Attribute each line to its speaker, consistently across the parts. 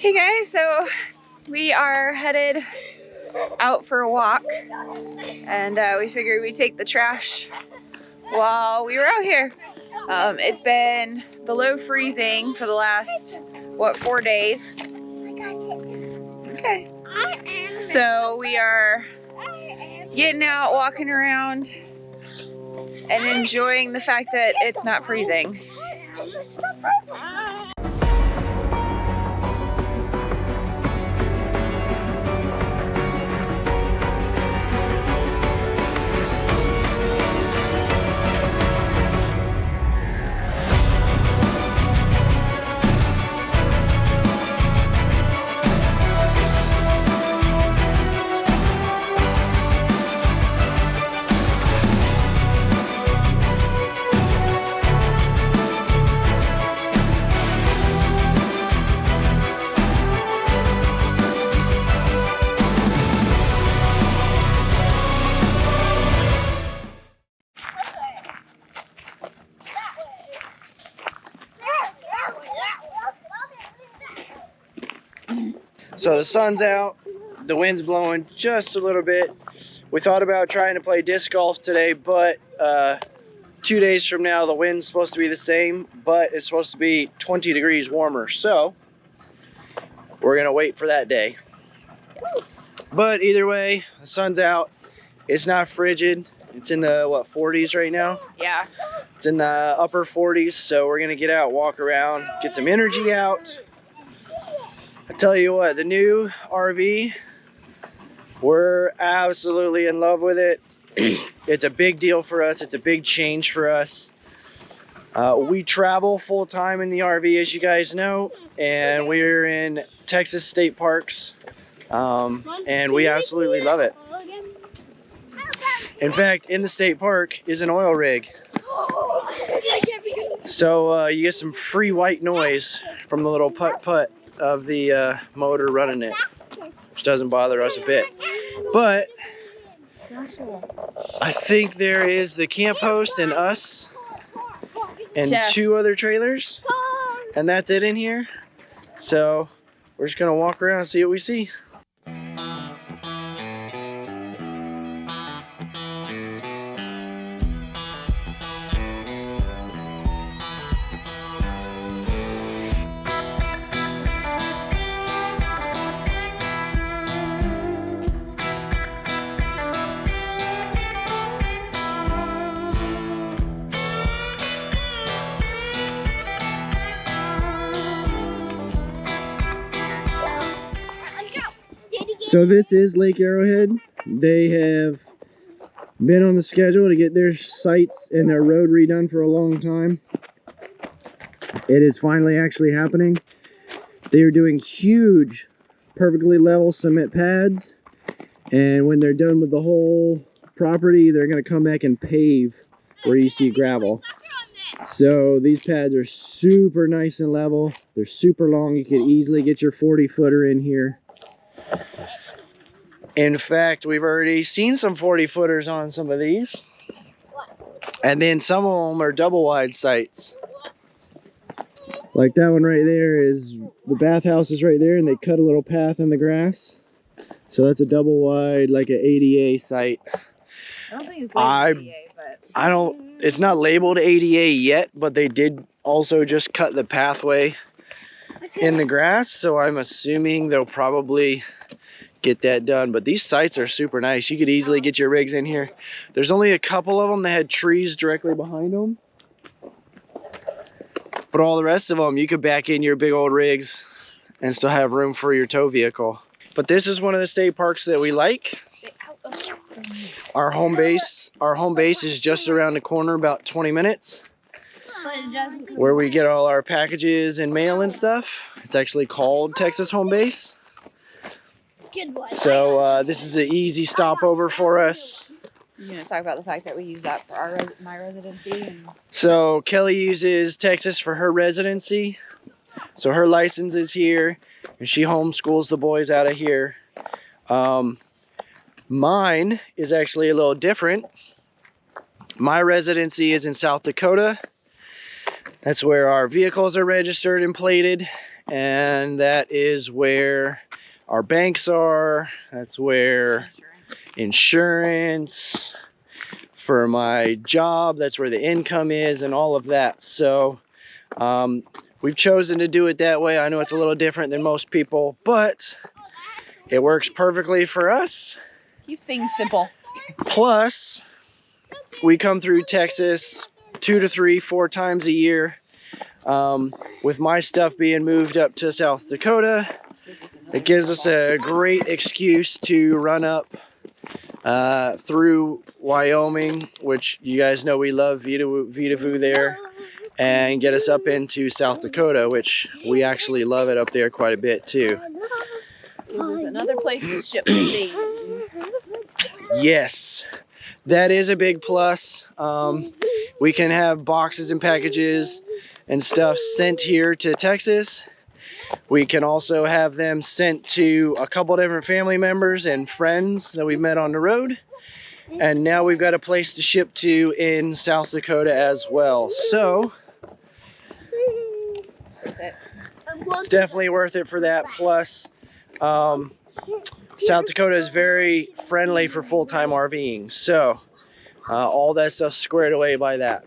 Speaker 1: Hey guys, so we are headed out for a walk, and we figured we'd take the trash while we were out here. It's been below freezing for the last, what, 4 days? Okay. So we are getting out, walking around, and enjoying the fact that it's not freezing.
Speaker 2: So the sun's out, the wind's blowing just a little bit. We thought about trying to play disc golf today, but 2 days from now the wind's supposed to be the same, but it's supposed to be 20 degrees warmer. So we're gonna wait for that day.
Speaker 1: Yes.
Speaker 2: But either way, the sun's out. It's not frigid. It's in the, what, 40s right now?
Speaker 1: Yeah.
Speaker 2: It's in the upper 40s, so we're gonna get out, walk around, get some energy out. I tell you what, the new RV, we're absolutely in love with it. It's a big deal for us. It's a big change for us. We travel full time in the RV, as you guys know, and we're in Texas state parks, and we absolutely love it. In fact, in the state park is an oil rig. So you get some free white noise from the little putt-putt of the motor running it, which doesn't bother us a bit. But I think there is the camp host and us and
Speaker 1: Jeff.
Speaker 2: 2 other trailers, and that's it in here. So we're just gonna walk around and see what we see. So this is Lake Arrowhead. They have been on the schedule to get their sites and their road redone for a long time. It is finally actually happening. They are doing huge, perfectly level cement pads. And when they're done with the whole property, they're going to come back and pave where you see gravel. So these pads are super nice and level. They're super long. You could easily get your 40-footer in here. In fact, we've already seen some 40-footers on some of these. And then some of them are double wide sites. Like that one right there is, the bathhouse is right there, and they cut a little path in the grass. So that's a double wide, like an ADA site.
Speaker 1: I don't think it's labeled ADA, but
Speaker 2: it's not labeled ADA yet, but they did also just cut the pathway in the grass. So I'm assuming they'll probably get that done. But these sites are super nice. You could easily get your rigs in here. There's only a couple of them that had trees directly behind them, but all the rest of them you could back in your big old rigs and still have room for your tow vehicle. But this is one of the state parks that we like. Our home base is just around the corner, about 20 minutes, where we get all our packages and mail and stuff. It's actually called Texas Home Base. So this is an easy stopover for us.
Speaker 1: You gonna talk about the fact that we use that for my residency? And
Speaker 2: so Kelly uses Texas for her residency. So her license is here, and she homeschools the boys out of here. Mine is actually a little different. My residency is in South Dakota, That's where our vehicles are registered and plated, and that is where our banks are. That's where insurance for my job, that's where the income is and all of that. So we've chosen to do it that way. I know it's a little different than most people, but it works perfectly for us.
Speaker 1: Keeps things simple.
Speaker 2: Plus, we come through Texas 2 to 3, 4 times a year. With my stuff being moved up to South Dakota, it gives us a great excuse to run up through Wyoming, which you guys know we love Vitavu there, and get us up into South Dakota, which we actually love it up there quite a bit too.
Speaker 1: This is another place to ship things.
Speaker 2: Yes, that is a big plus. We can have boxes and packages and stuff sent here to Texas. We can also have them sent to a couple different family members and friends that we've met on the road. And now we've got a place to ship to in South Dakota as well. So
Speaker 1: It's worth it.
Speaker 2: it's definitely worth it for that. Plus, South Dakota is very friendly for full-time RVing. So all that stuff's squared away by that.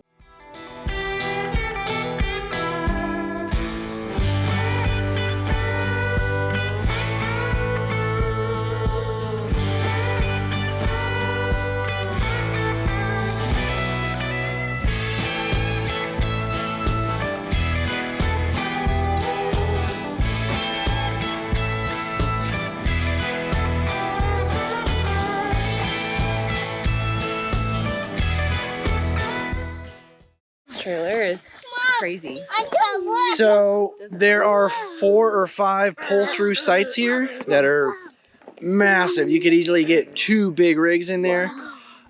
Speaker 1: Trailer is crazy.
Speaker 2: So there are 4 or 5 pull-through sites here that are massive. You could easily get 2 big rigs in there.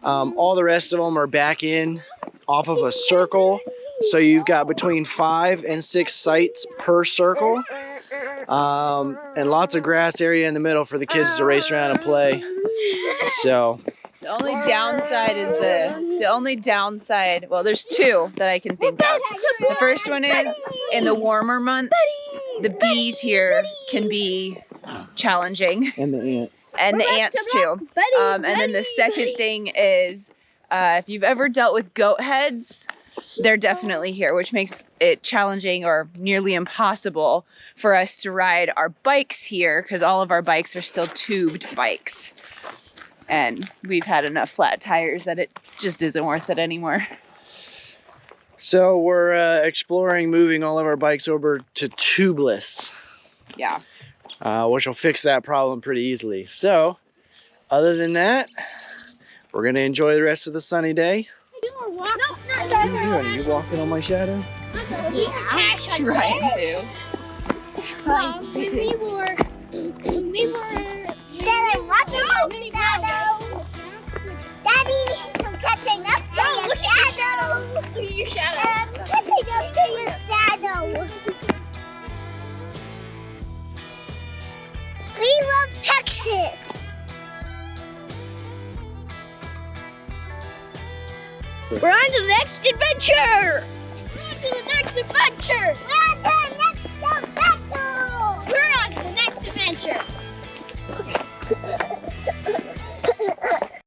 Speaker 2: All the rest of them are back in off of a circle. So you've got between 5 and 6 sites per circle. And lots of grass area in the middle for the kids to race around and play. So
Speaker 1: The only downside is well, there's 2 that I can think of. The first one is in the warmer months, the bees here can be challenging.
Speaker 2: and the ants.
Speaker 1: And the ants too. And then the second thing is, if you've ever dealt with goat heads, they're definitely here, which makes it challenging or nearly impossible for us to ride our bikes here, because all of our bikes are still tubed bikes. And we've had enough flat tires that it just isn't worth it anymore.
Speaker 2: So we're exploring moving all of our bikes over to tubeless.
Speaker 1: Yeah.
Speaker 2: Which will fix that problem pretty easily. So, other than that, we're gonna enjoy the rest of the sunny day. What are you doing? Are you walking on my shadow?
Speaker 3: Yeah.
Speaker 1: Trying to.
Speaker 3: When we were Daddy, watching the shadow. Daddy, I'm catching up to your shadow.
Speaker 1: Look at your shadow.
Speaker 3: I'm catching up to your shadow. We love Texas.
Speaker 4: We're on to the next adventure! We're on to the next adventure!
Speaker 3: We're on to the next adventure.
Speaker 4: We're on to the next adventure!